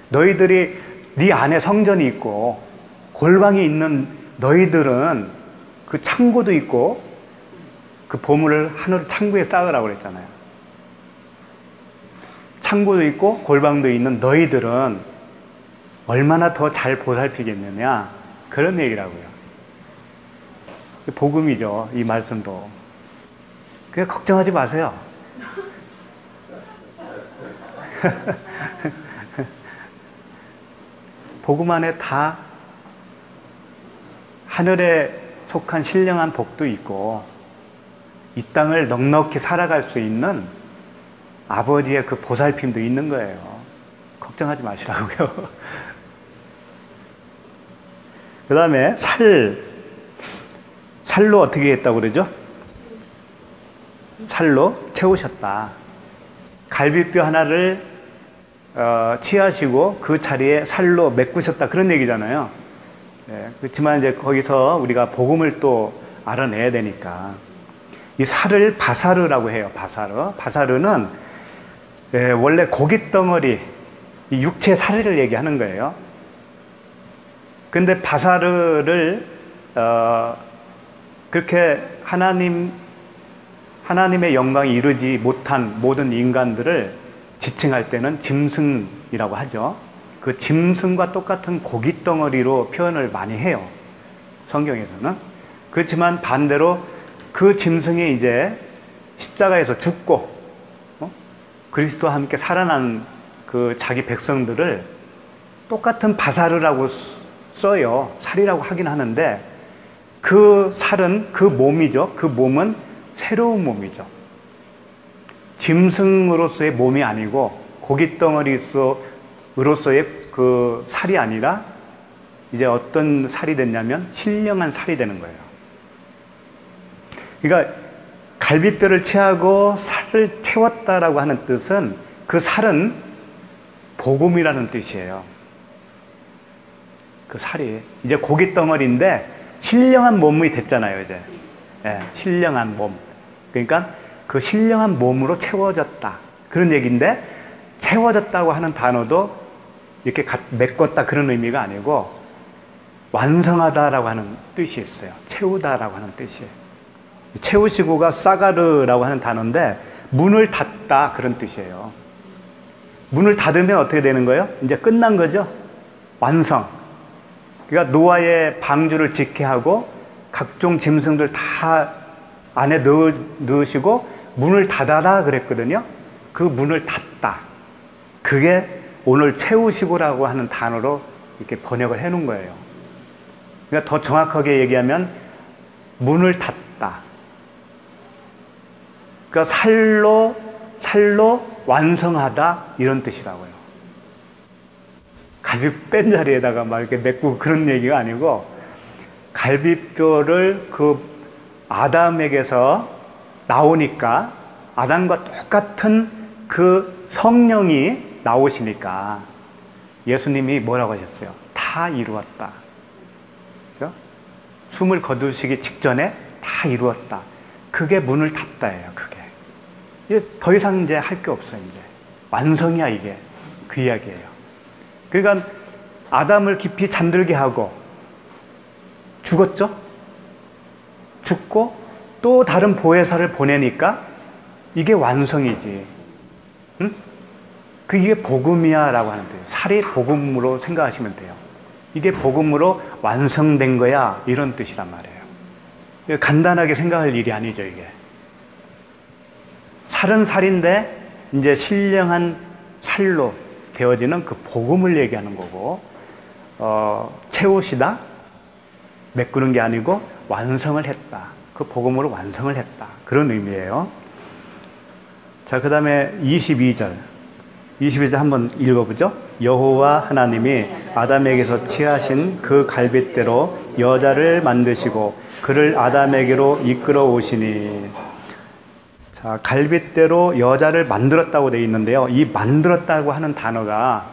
너희들이 네 안에 성전이 있고 골방이 있는 너희들은 그 창고도 있고 그 보물을 하늘 창고에 쌓으라고 그랬잖아요. 창고도 있고 골방도 있는 너희들은 얼마나 더 잘 보살피겠느냐 그런 얘기라고요. 복음이죠, 이 말씀도. 그냥 걱정하지 마세요. 복음 안에 다 하늘에 속한 신령한 복도 있고 이 땅을 넉넉히 살아갈 수 있는 아버지의 그 보살핌도 있는 거예요. 걱정하지 마시라고요. 그 다음에 살로 어떻게 했다고 그러죠? 살로 채우셨다. 갈비뼈 하나를 취하시고 그 자리에 살로 메꾸셨다 그런 얘기잖아요. 네, 그렇지만 이제 거기서 우리가 복음을 또 알아내야 되니까 이 살을 바사르라고 해요. 바사르는 원래 고깃덩어리, 이 육체 살을 얘기하는 거예요. 근데 바사르를 그렇게 하나님의 영광이 이르지 못한 모든 인간들을 지칭할 때는 짐승이라고 하죠. 그 짐승과 똑같은 고깃덩어리로 표현을 많이 해요, 성경에서는. 그렇지만 반대로 그 짐승이 이제 십자가에서 죽고 그리스도와 함께 살아난 그 자기 백성들을 똑같은 바사르라고 써요. 살이라고 하긴 하는데 그 살은 그 몸이죠. 그 몸은 새로운 몸이죠. 짐승으로서의 몸이 아니고 고깃덩어리로서의 그 살이 아니라 이제 어떤 살이 됐냐면 신령한 살이 되는 거예요. 그러니까 갈비뼈를 취하고 살을 채웠다라고 하는 뜻은 그 살은 복음이라는 뜻이에요. 그 살이 이제 고깃덩어리인데 신령한 몸이 됐잖아요, 이제. 예, 신령한 몸. 그러니까 그 신령한 몸으로 채워졌다. 그런 얘기인데 채워졌다고 하는 단어도 이렇게 메꿨다 그런 의미가 아니고 완성하다라고 하는 뜻이 있어요. 채우다라고 하는 뜻이에요. 채우시고가 사가르라고 하는 단어인데 문을 닫다 그런 뜻이에요. 문을 닫으면 어떻게 되는 거예요? 이제 끝난 거죠. 완성. 그러니까 노아의 방주를 짓게 하고 각종 짐승들 다 안에 넣으시고 문을 닫아라 그랬거든요. 그 문을 닫다. 그게 오늘 채우시고라고 하는 단어로 이렇게 번역을 해놓은 거예요. 그러니까 더 정확하게 얘기하면 문을 닫다. 그러니까 살로 완성하다 이런 뜻이라고요. 갈비뼈 뺀 자리에다가 막 이렇게 메꾸고 그런 얘기가 아니고 갈비뼈를 그 아담에게서 나오니까 아담과 똑같은 그 성령이 나오시니까 예수님이 뭐라고 하셨어요? 다 이루었다. 그렇죠? 숨을 거두시기 직전에 다 이루었다. 그게 문을 닫다예요. 그게 이제 더 이상 이제 할 게 없어. 이제 완성이야 이게. 그 이야기예요. 그러니까 아담을 깊이 잠들게 하고 죽었죠? 죽고 또 다른 보혜사를 보내니까 이게 완성이지. 응? 그게 복음이야 라고 하는 거예요. 살이 복음으로 생각하시면 돼요. 이게 복음으로 완성된 거야 이런 뜻이란 말이에요. 간단하게 생각할 일이 아니죠. 이게 살은 살인데 이제 신령한 살로 되어지는 그 복음을 얘기하는 거고 채우시다 메꾸는 게 아니고 완성을 했다. 그 복음으로 완성을 했다. 그런 의미예요. 자, 그 다음에 22절 한번 읽어보죠. 여호와 하나님이 아담에게서 취하신 그 갈빗대로 여자를 만드시고 그를 아담에게로 이끌어 오시니. 자, 갈빗대로 여자를 만들었다고 되어 있는데요. 이 만들었다고 하는 단어가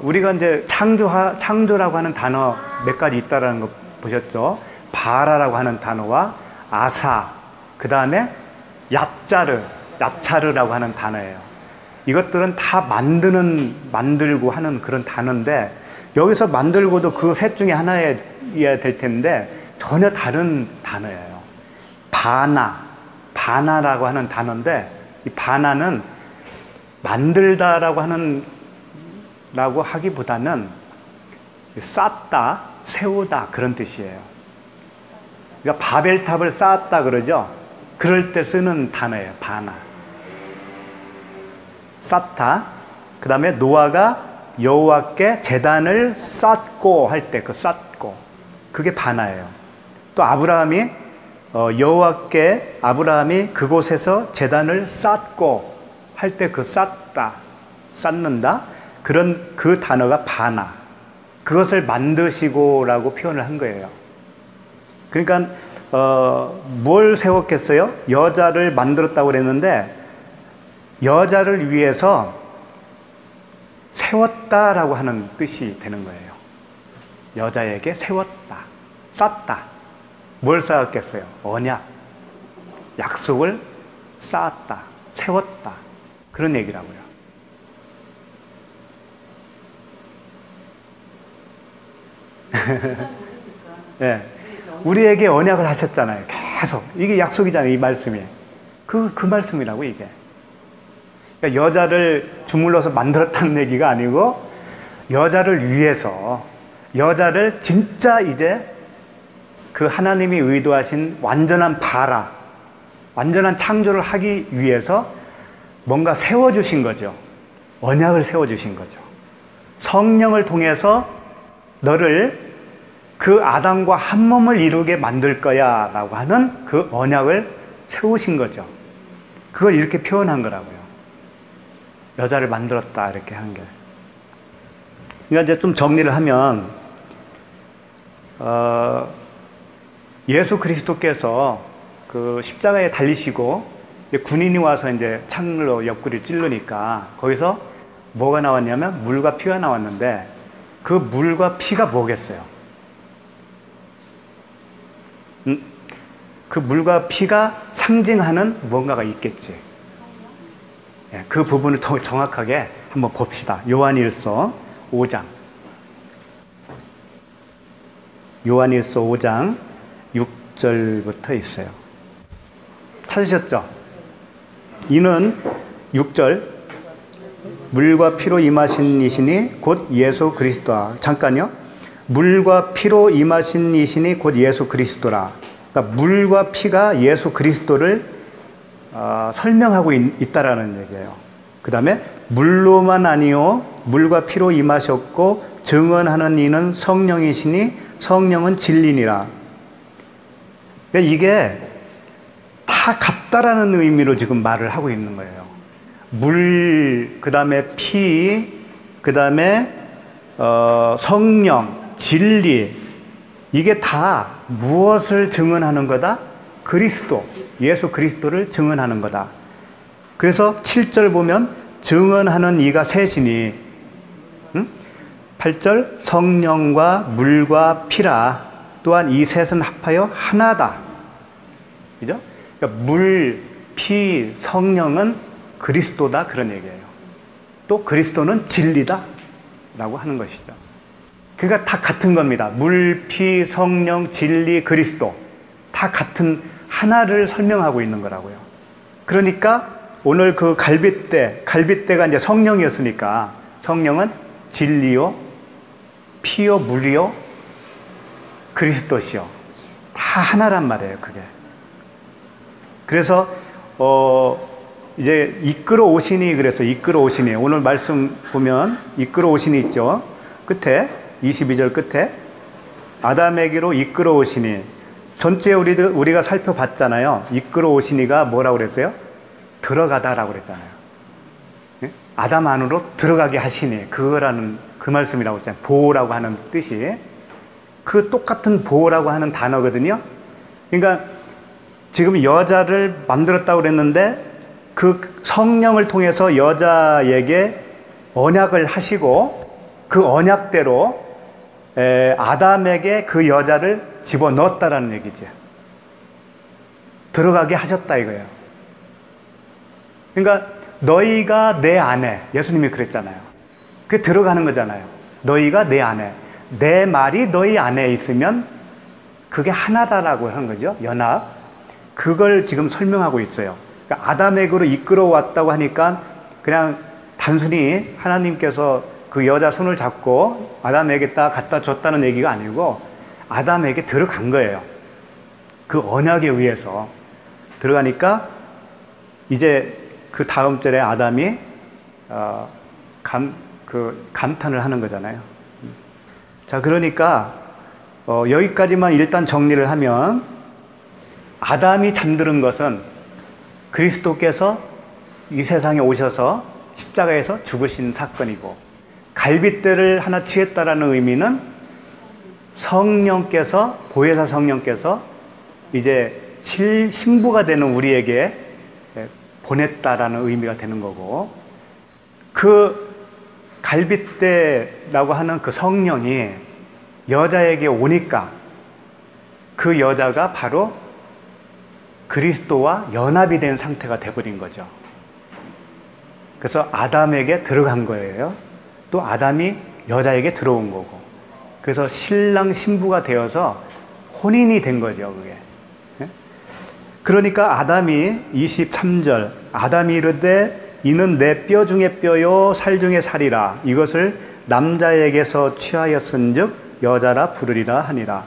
우리가 이제 창조라고 하는 단어 몇 가지 있다라는 거 보셨죠? 바라라고 하는 단어와 아사, 그 다음에 야차르라고 하는 단어예요. 이것들은 다 만들고 하는 그런 단어인데, 여기서 만들고도 그 셋 중에 하나여야 될 텐데 전혀 다른 단어예요. 바나라고 하는 단어인데, 이 바나는 만들다라고 하기보다는 쌓다, 세우다 그런 뜻이에요. 그러니까 바벨탑을 쌓았다 그러죠. 그럴 때 쓰는 단어예요. 바나. 쌓다. 그 다음에 노아가 여호와께 제단을 쌓고 할 때 그 쌓고, 그게 바나예요. 또 아브라함이 아브라함이 그곳에서 제단을 쌓고 할 때 그 쌓는다, 그런 그 단어가 바나. 그것을 만드시고라고 표현을 한 거예요. 그러니까 뭘 세웠겠어요? 여자를 만들었다고 그랬는데, 여자를 위해서 세웠다라고 하는 뜻이 되는 거예요. 여자에게 세웠다, 쌓다. 뭘 쌓았겠어요? 언약, 약속을 쌓았다, 세웠다, 그런 얘기라고요. 네. 우리에게 언약을 하셨잖아요. 계속 이게 약속이잖아요. 이 말씀이 그 말씀이라고. 이게 그러니까 여자를 주물러서 만들었다는 얘기가 아니고, 여자를 위해서, 여자를 진짜 이제 그 하나님이 의도하신 완전한 완전한 창조를 하기 위해서 뭔가 세워주신 거죠. 언약을 세워주신 거죠. 성령을 통해서 너를 그 아담과 한 몸을 이루게 만들 거야 라고 하는 그 언약을 세우신 거죠. 그걸 이렇게 표현한 거라고요. 여자를 만들었다 이렇게 하는 게. 그러니까 이제 좀 정리를 하면, 예수 그리스도께서 그 십자가에 달리시고 군인이 와서 이제 창으로 옆구리 찔르니까 거기서 뭐가 나왔냐면 물과 피가 나왔는데, 그 물과 피가 뭐겠어요? 그 물과 피가 상징하는 뭔가가 있겠지. 그 부분을 더 정확하게 한번 봅시다. 요한일서 5장. 요한일서 5장 6절부터 있어요. 찾으셨죠? 이는 6절, 물과 피로 임하신 이시니 곧 예수 그리스도라. 잠깐요. 물과 피로 임하신 이시니 곧 예수 그리스도라. 그러니까 물과 피가 예수 그리스도를 설명하고 있다라는 얘기예요. 그 다음에 물로만 아니요 물과 피로 임하셨고 증언하는 이는 성령이시니 성령은 진리니라. 그러니까 이게 다 같다라는 의미로 지금 말을 하고 있는 거예요. 물, 그 다음에 피, 그 다음에 성령, 진리, 이게 다 무엇을 증언하는 거다? 그리스도, 예수 그리스도를 증언하는 거다. 그래서 7절 보면 증언하는 이가 셋이니, 8절 성령과 물과 피라. 또한 이 셋은 합하여 하나다. 그죠? 그러니까 물, 피, 성령은 그리스도다, 그런 얘기예요. 또 그리스도는 진리다 라고 하는 것이죠. 그러니까 다 같은 겁니다. 물, 피, 성령, 진리, 그리스도 다 같은 하나를 설명하고 있는 거라고요. 그러니까 오늘 그 갈빗대가 이제 성령이었으니까 성령은 진리요, 피요, 물이요, 그리스도시요. 다 하나란 말이에요, 그게. 그래서 이제 이끌어 오시니, 그래서 이끌어 오시니, 오늘 말씀 보면 이끌어 오시니 있죠. 끝에 22절 끝에 아담에게로 이끌어 오시니, 전체 우리가 살펴봤잖아요. 이끌어 오시니가 뭐라고 그랬어요? 들어가다라고 그랬잖아요. 아담 안으로 들어가게 하시니, 그거라는 그 말씀이라고 했잖아요. 보호라고 하는 뜻이 그 똑같은 보호라고 하는 단어거든요. 그러니까 지금 여자를 만들었다고 그랬는데 그 성령을 통해서 여자에게 언약을 하시고 그 언약대로 아담에게 그 여자를 집어넣었다라는 얘기죠. 들어가게 하셨다 이거예요. 그러니까 너희가 내 안에, 예수님이 그랬잖아요. 그게 들어가는 거잖아요. 너희가 내 안에, 내 말이 너희 안에 있으면 그게 하나다라고 하는 거죠. 연합. 그걸 지금 설명하고 있어요. 그러니까 아담에게로 이끌어왔다고 하니까 그냥 단순히 하나님께서 그 여자 손을 잡고 아담에게 딱 갖다 줬다는 얘기가 아니고 아담에게 들어간 거예요. 그 언약에 의해서 들어가니까 이제 그 다음 절에 아담이 감탄을 하는 거잖아요. 자, 그러니까 여기까지만 일단 정리를 하면 아담이 잠드는 것은 그리스도께서 이 세상에 오셔서 십자가에서 죽으신 사건이고, 갈빗대를 하나 취했다라는 의미는 성령께서, 보혜사 성령께서 이제 신부가 되는 우리에게 보냈다라는 의미가 되는 거고, 그 갈빗대라고 하는 그 성령이 여자에게 오니까 그 여자가 바로 그리스도와 연합이 된 상태가 되어버린 거죠. 그래서 아담에게 들어간 거예요. 또 아담이 여자에게 들어온 거고, 그래서 신랑 신부가 되어서 혼인이 된 거죠, 그게. 그러니까 아담이 23절, 아담이 이르되 이는 내 뼈 중에 뼈요 살 중에 살이라, 이것을 남자에게서 취하였은즉 여자라 부르리라 하니라.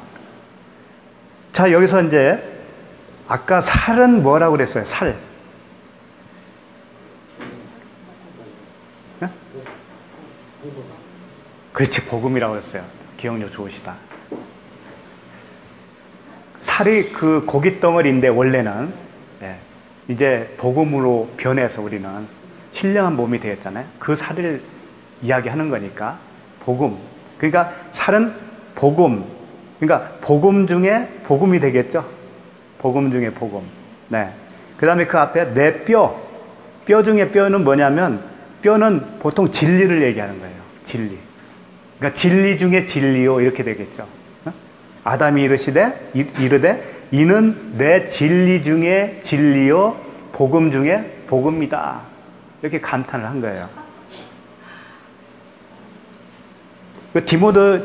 자, 여기서 이제 아까 살은 뭐라고 그랬어요? 살. 네? 그렇지, 복음이라고 했어요. 기억력 좋으시다. 살이 그 고기 덩어리인데 원래는 이제 복음으로 변해서 우리는 신령한 몸이 되었잖아요. 그 살을 이야기하는 거니까 복음. 그러니까 살은 복음. 그러니까 복음 중에 복음이 되겠죠. 복음 중에 복음. 네. 그 다음에 그 앞에 내 뼈. 뼈 중에 뼈는 뭐냐면, 뼈는 보통 진리를 얘기하는 거예요. 진리. 그러니까 진리 중에 진리요, 이렇게 되겠죠. 아담이 이르되 이는 내 진리 중에 진리요 복음 중에 복음이다, 이렇게 감탄을 한 거예요.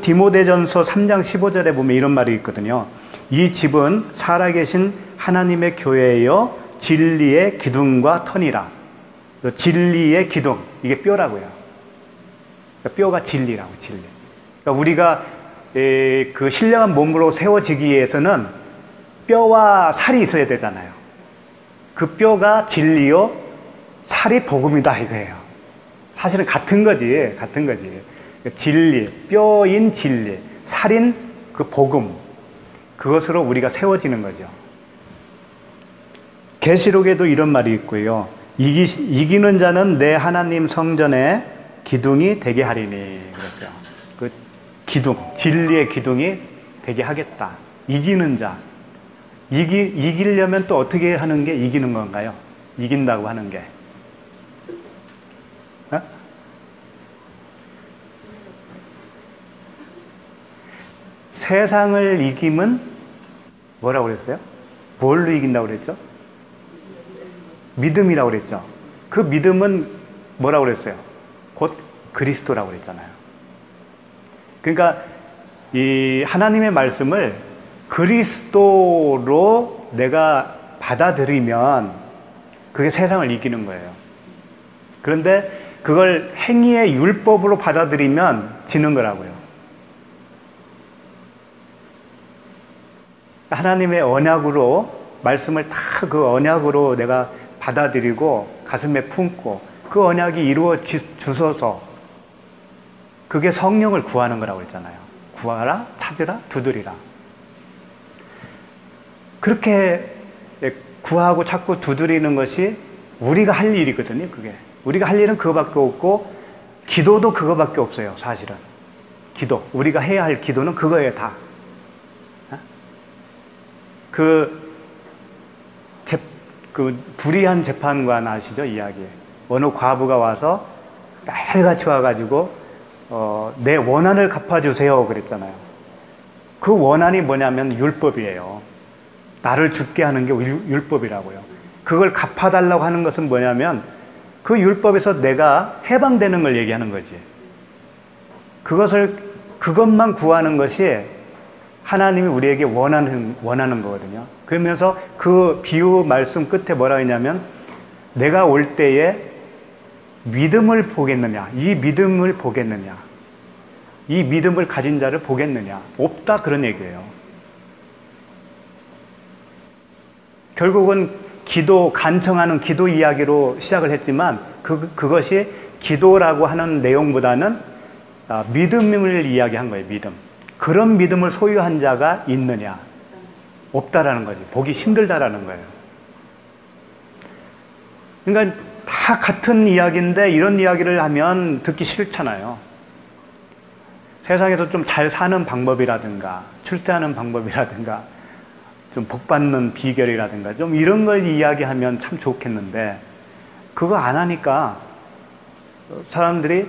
디모데전서 3장 15절에 보면 이런 말이 있거든요. 이 집은 살아계신 하나님의 교회여 진리의 기둥과 터니라. 진리의 기둥, 이게 뼈라고요. 뼈가 진리라고, 진리. 그러니까 우리가 그 신령한 몸으로 세워지기 위해서는 뼈와 살이 있어야 되잖아요. 그 뼈가 진리요, 살이 복음이다 이거예요. 사실은 같은 거지, 같은 거지. 진리, 뼈인 진리, 살인 그 복음, 그것으로 우리가 세워지는 거죠. 계시록에도 이런 말이 있고요. 이기는 자는 내 하나님 성전에 기둥이 되게 하리니, 그랬어요. 그 기둥, 진리의 기둥이 되게 하겠다. 이기는 자. 이기려면 또 어떻게 하는 게 이기는 건가요? 이긴다고 하는 게. 어? 세상을 이기면 뭐라고 그랬어요? 뭘로 이긴다고 그랬죠? 믿음이라고 그랬죠. 그 믿음은 뭐라고 그랬어요? 곧 그리스도라고 그랬잖아요. 그러니까 이 하나님의 말씀을 그리스도로 내가 받아들이면 그게 세상을 이기는 거예요. 그런데 그걸 행위의 율법으로 받아들이면 지는 거라고요. 하나님의 언약으로, 말씀을 다 그 언약으로 내가 받아들이고 가슴에 품고 그 언약이 이루어 주소서, 그게 성령을 구하는 거라고 했잖아요. 구하라, 찾으라, 두드리라. 그렇게 구하고 찾고 두드리는 것이 우리가 할 일이거든요. 그게 우리가 할 일은 그거밖에 없고, 기도도 그거밖에 없어요. 사실은 기도, 우리가 해야 할 기도는 그거예요. 다. 그 불의한 재판관 아시죠? 이야기. 어느 과부가 와서 매일같이 와가지고 내 원한을 갚아주세요 그랬잖아요. 그 원한이 뭐냐면 율법이에요. 나를 죽게 하는 게 율법이라고요. 그걸 갚아달라고 하는 것은 뭐냐면 그 율법에서 내가 해방되는 걸 얘기하는 거지. 그것만 구하는 것이 하나님이 우리에게 원하는 거거든요. 그러면서 그 비유 말씀 끝에 뭐라 했냐면 내가 올 때에 믿음을 보겠느냐, 이 믿음을 보겠느냐, 이 믿음을 가진 자를 보겠느냐, 없다 그런 얘기예요. 결국은 간청하는 기도 이야기로 시작을 했지만 그것이 기도라고 하는 내용보다는 믿음을 이야기한 거예요. 믿음. 그런 믿음을 소유한 자가 있느냐, 없다라는 거지. 보기 힘들다라는 거예요. 그러니까 다 같은 이야기인데 이런 이야기를 하면 듣기 싫잖아요. 세상에서 좀 잘 사는 방법이라든가 출세하는 방법이라든가 좀 복받는 비결이라든가 좀 이런 걸 이야기하면 참 좋겠는데 그거 안 하니까 사람들이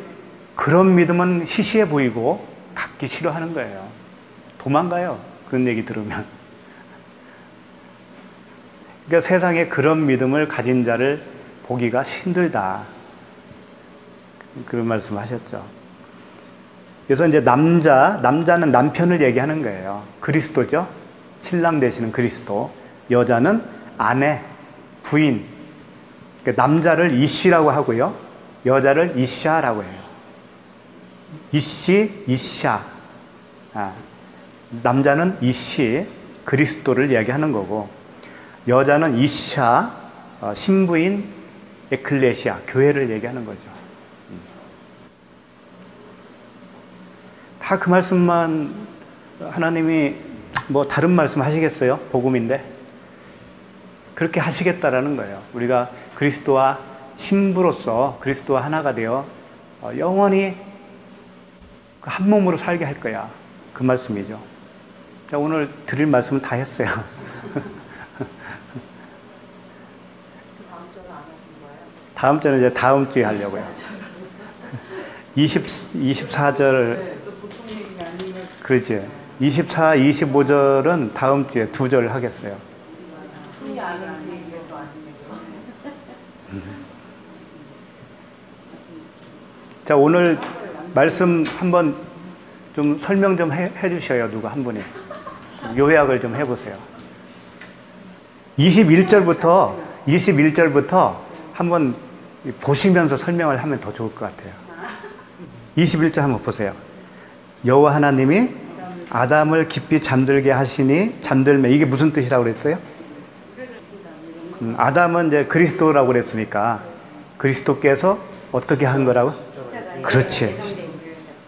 그런 믿음은 시시해 보이고 갖기 싫어하는 거예요. 도망가요. 그런 얘기 들으면. 그러니까 세상에 그런 믿음을 가진 자를 보기가 힘들다. 그런 말씀 하셨죠. 그래서 이제 남자는 남편을 얘기하는 거예요. 그리스도죠. 신랑 되시는 그리스도. 여자는 아내, 부인. 그러니까 남자를 이씨라고 하고요. 여자를 이샤라고 해요. 이씨, 이샤. 남자는 이씨, 그리스도를 이야기하는 거고, 여자는 이샤, 신부인 에클레시아, 교회를 얘기하는 거죠. 다 그 말씀만 하나님이 뭐 다른 말씀 하시겠어요? 복음인데. 그렇게 하시겠다라는 거예요. 우리가 그리스도와 신부로서 그리스도와 하나가 되어 영원히 한 몸으로 살게 할 거야. 그 말씀이죠. 자, 오늘 드릴 말씀은 다 했어요. 다음 주는 이제 다음 주에 하려고요. 24절. 그렇지. 24, 25절은 다음 주에 2절 하겠어요. 자, 오늘 말씀 한번 좀 설명 좀 해 주셔요. 누가 한 분이. 요약을 좀 해보세요. 21절부터 한번 보시면서 설명을 하면 더 좋을 것 같아요. 21절 한번 보세요. 여호와 하나님이 아담을 깊이 잠들게 하시니 잠들매, 이게 무슨 뜻이라고 그랬어요? 아담은 이제 그리스도라고 그랬으니까 그리스도께서 어떻게 한 거라고? 그렇지.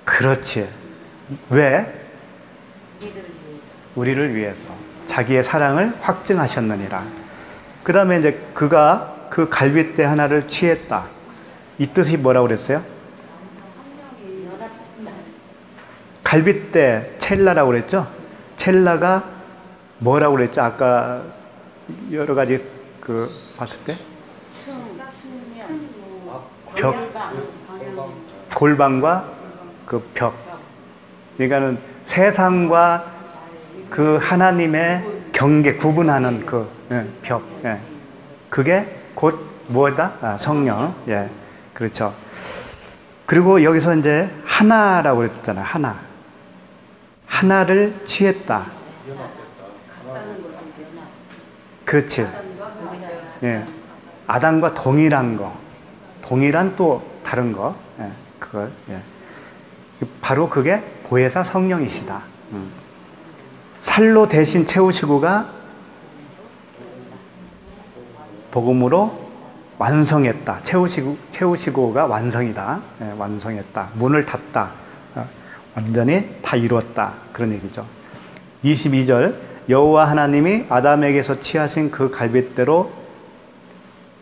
그렇지. 왜? 우리를 위해서 자기의 사랑을 확증하셨느니라. 그 다음에 이제 그가 그 갈빗대 하나를 취했다. 이 뜻이 뭐라고 그랬어요? 갈빗대 첼라라고 그랬죠? 첼라가 뭐라고 그랬죠? 아까 여러 가지 그 봤을 때? 벽, 골방과 그 벽. 그러니까는 세상과 그 하나님의 경계, 구분하는 그 벽. 예. 그게 곧 뭐다? 성령. 예. 그렇죠. 그리고 여기서 이제 하나라고 그랬잖아요. 하나를 취했다. 그렇지. 예. 아담과 동일한 거. 동일한 또 다른 거. 예. 그걸. 예. 바로 그게 보혜사 성령이시다. 살로 대신 채우시고가 복음으로 완성했다. 채우시고가 완성이다. 예, 완성했다. 문을 닫다. 완전히 다 이루었다. 그런 얘기죠. 22절 여호와 하나님이 아담에게서 취하신 그 갈빗대로,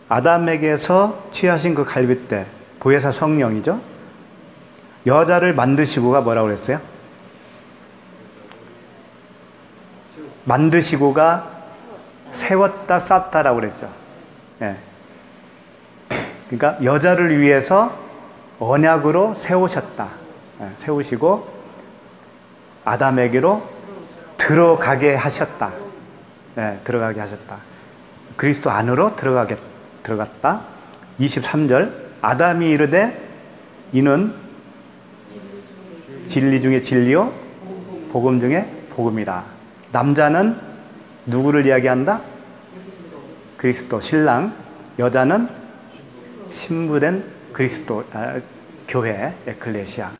아담에게서 취하신 그 갈빗대, 보혜사 성령이죠. 여자를 만드시고가 뭐라고 그랬어요? 만드시고가 세웠다, 쌓다라고 그랬죠. 예. 그러니까 여자를 위해서 언약으로 세우셨다. 세우시고 아담에게로 들어가게 하셨다. 들어가게 하셨다. 그리스도 안으로 들어갔다. 23절 아담이 이르되 이는 진리 중에 진리요 복음 중에 복음이다. 남자는 누구를 이야기한다? 그리스도 신랑. 여자는 신부된 그리스도 교회 에클레시아.